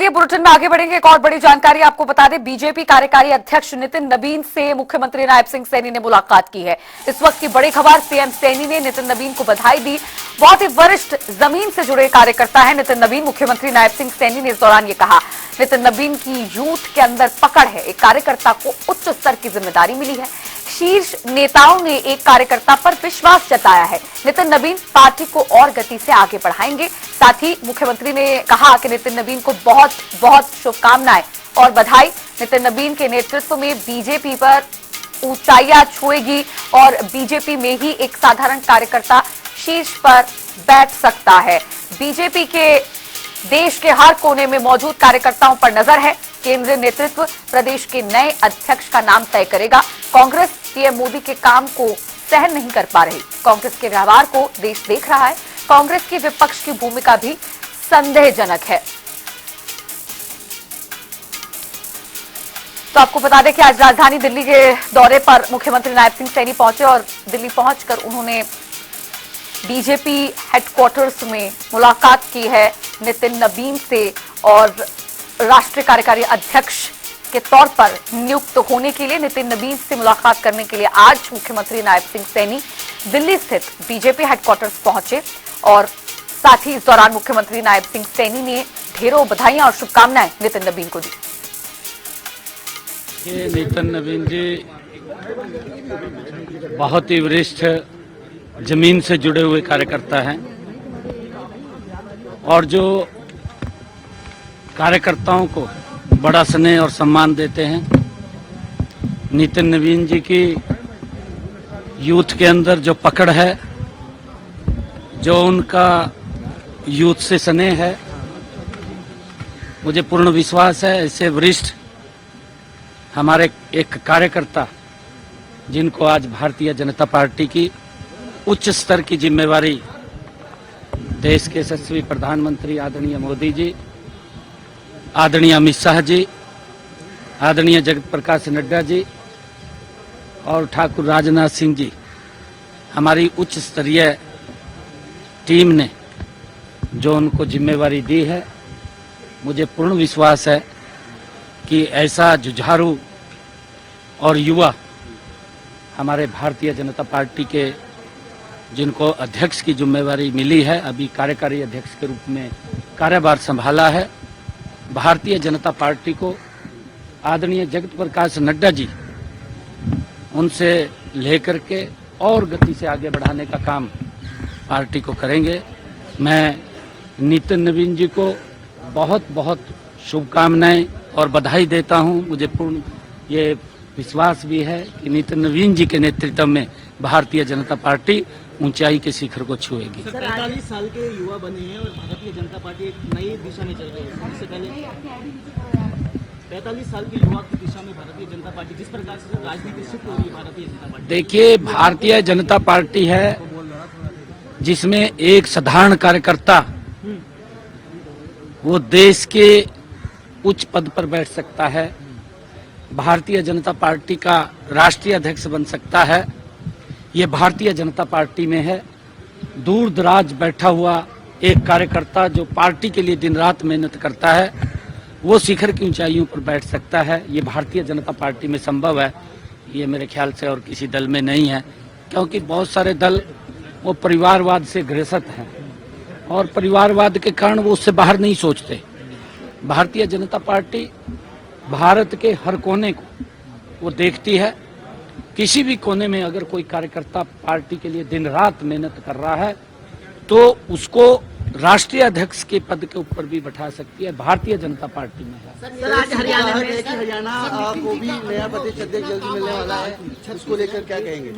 चलिए बुलेटिन में आगे बढ़ेंगे। एक और बड़ी जानकारी आपको बता दें, बीजेपी कार्यकारी अध्यक्ष नितिन नबीन से मुख्यमंत्री नायब सिंह सैनी ने मुलाकात की है। इस वक्त की बड़ी खबर, सीएम सैनी ने नितिन नबीन को बधाई दी। बहुत ही वरिष्ठ जमीन से जुड़े कार्यकर्ता है नितिन नबीन। मुख्यमंत्री नायब सिंह सैनी ने इस दौरान ये कहा, नितिन नबीन की यूथ के अंदर पकड़ है, एक कार्यकर्ता को उच्च स्तर की जिम्मेदारी मिली है। शीर्ष नेताओं ने एक कार्यकर्ता पर विश्वास जताया है। नितिन नबीन पार्टी को और गति से आगे बढ़ाएंगे। साथ ही मुख्यमंत्री ने कहा कि नितिन नबीन को बहुत बहुत शुभकामनाएं और बधाई। नितिन नबीन के नेतृत्व में बीजेपी पर ऊंचाइयां छुएगी और बीजेपी में ही एक साधारण कार्यकर्ता शीर्ष पर बैठ सकता है। बीजेपी के देश के हर कोने में मौजूद कार्यकर्ताओं पर नजर है। केंद्रीय नेतृत्व प्रदेश के नए अध्यक्ष का नाम तय करेगा। कांग्रेस पीएम मोदी के काम को सहन नहीं कर पा रही। कांग्रेस के व्यवहार को देश देख रहा है। कांग्रेस की विपक्ष की भूमिका भी संदेहजनक है। तो आपको बता दें कि आज राजधानी दिल्ली के दौरे पर मुख्यमंत्री नायब सिंह सैनी पहुंचे और दिल्ली पहुंचकर उन्होंने बीजेपी हेडक्वार्टर्स में मुलाकात की है नितिन नबीन से और राष्ट्रीय कार्यकारी अध्यक्ष के तौर पर नियुक्त होने के लिए नितिन नबीन से मुलाकात करने के लिए आज मुख्यमंत्री नायब सिंह सैनी दिल्ली स्थित बीजेपी हेडक्वार्टर्स पहुंचे और साथ ही इस दौरान मुख्यमंत्री नायब सिंह सैनी ने ढेरों बधाइयां और शुभकामनाएं नितिन नबीन को दी। नितिन नबीन जी बहुत ही वरिष्ठ जमीन से जुड़े हुए कार्यकर्ता हैं और जो कार्यकर्ताओं को बड़ा स्नेह और सम्मान देते हैं। नितिन नबीन जी की यूथ के अंदर जो पकड़ है, जो उनका यूथ से स्नेह है, मुझे पूर्ण विश्वास है ऐसे वरिष्ठ हमारे एक कार्यकर्ता जिनको आज भारतीय जनता पार्टी की उच्च स्तर की जिम्मेवारी देश के यशस्वी प्रधानमंत्री आदरणीय मोदी जी, आदरणीय अमित शाह जी, आदरणीय जगत प्रकाश नड्डा जी और ठाकुर राजनाथ सिंह जी, हमारी उच्च स्तरीय टीम ने जो उनको जिम्मेवारी दी है, मुझे पूर्ण विश्वास है कि ऐसा जुझारू और युवा हमारे भारतीय जनता पार्टी के जिनको अध्यक्ष की जिम्मेवारी मिली है, अभी कार्यकारी अध्यक्ष के रूप में कार्यभार संभाला है, भारतीय जनता पार्टी को आदरणीय जगत प्रकाश नड्डा जी उनसे लेकर के और गति से आगे बढ़ाने का काम पार्टी को करेंगे। मैं नितिन नबीन जी को बहुत बहुत शुभकामनाएं और बधाई देता हूं। मुझे पूर्ण ये विश्वास भी है कि नितिन नबीन जी के नेतृत्व में भारतीय जनता पार्टी ऊंचाई के शिखर को छुएगी। 45 साल के युवा बने हैं और भारतीय जनता पार्टी एक नई दिशा में चल रही है। इससे पहले 45 साल के युवा की दिशा में भारतीय जनता पार्टी जिस प्रकार से राजनीति शिफ्ट हो रही है, भारतीय जनता पार्टी देखिए, भारतीय जनता पार्टी है जिसमें एक साधारण कार्यकर्ता वो देश के उच्च पद पर बैठ सकता है, भारतीय जनता पार्टी का राष्ट्रीय अध्यक्ष बन सकता है। ये भारतीय जनता पार्टी में है। दूर दराज बैठा हुआ एक कार्यकर्ता जो पार्टी के लिए दिन रात मेहनत करता है, वो शिखर की ऊंचाइयों पर बैठ सकता है। ये भारतीय जनता पार्टी में संभव है। ये मेरे ख्याल से और किसी दल में नहीं है, क्योंकि बहुत सारे दल वो परिवारवाद से ग्रसित हैं और परिवारवाद के कारण वो उससे बाहर नहीं सोचते। भारतीय जनता पार्टी भारत के हर कोने को वो देखती है। किसी भी कोने में अगर कोई कार्यकर्ता पार्टी के लिए दिन रात मेहनत कर रहा है तो उसको राष्ट्रीय अध्यक्ष के पद के ऊपर भी बैठा सकती है। भारतीय जनता पार्टी में है। सर, आज हरियाणा को भी नया प्रदेश अध्यक्ष जल्दी मिलने वाला है, उसको लेकर क्या कहेंगे?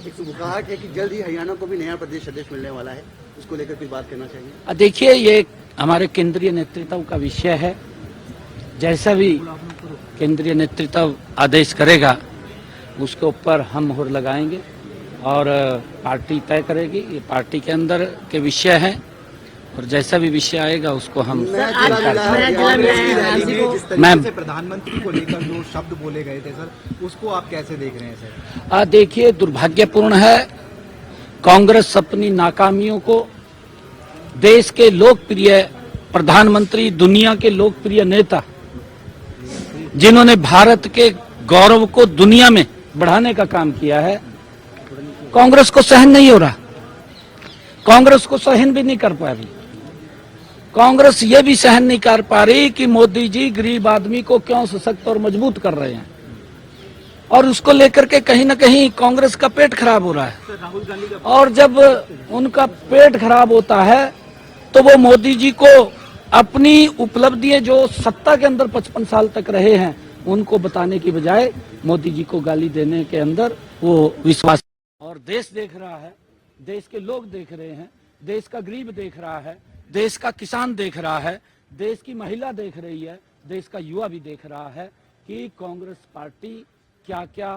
एक मुखाहट है कि जल्द ही हरियाणा को भी नया प्रदेश अध्यक्ष मिलने वाला है, उसको लेकर कुछ बात करना चाहिए। देखिए, ये हमारे केंद्रीय नेतृत्व का विषय है। जैसा भी केंद्रीय नेतृत्व आदेश करेगा उसके ऊपर हम मुहर लगाएंगे और पार्टी तय करेगी। ये पार्टी के अंदर के विषय है और जैसा भी विषय आएगा उसको हम मैं प्रधानमंत्री को लेकर जो शब्द बोले गए थे सर, उसको आप कैसे देख रहे हैं सर? देखिए, दुर्भाग्यपूर्ण है कांग्रेस अपनी नाकामियों को देश के लोकप्रिय प्रधानमंत्री, दुनिया के लोकप्रिय नेता, जिन्होंने भारत के गौरव को दुनिया में बढ़ाने का काम किया है, कांग्रेस को सहन नहीं हो रहा। कांग्रेस को सहन भी नहीं कर पा रही। कांग्रेस ये भी सहन नहीं कर पा रही कि मोदी जी गरीब आदमी को क्यों सशक्त और मजबूत कर रहे हैं, और उसको लेकर के कहीं ना कहीं कांग्रेस का पेट खराब हो रहा है। और जब उनका पेट खराब होता है तो वो मोदी जी को अपनी उपलब्धियां जो सत्ता के अंदर 55 साल तक रहे हैं उनको बताने की बजाय मोदी जी को गाली देने के अंदर वो विश्वास। और देश देख रहा है, देश के लोग देख रहे हैं, देश का गरीब देख रहा है, देश का किसान देख रहा है, देश की महिला देख रही है, देश का युवा भी देख रहा है कि कांग्रेस पार्टी क्या क्या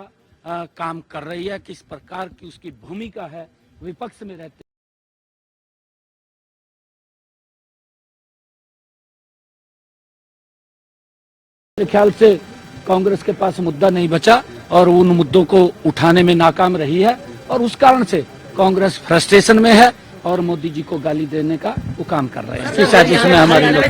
काम कर रही है, किस प्रकार की उसकी भूमिका है विपक्ष में रहते। मेरे ख्याल से कांग्रेस के पास मुद्दा नहीं बचा और उन मुद्दों को उठाने में नाकाम रही है, और उस कारण से कांग्रेस फ्रस्ट्रेशन में है और मोदी जी को गाली देने का वो काम कर रहे हैं। इसकी साजिश में हमारे लोग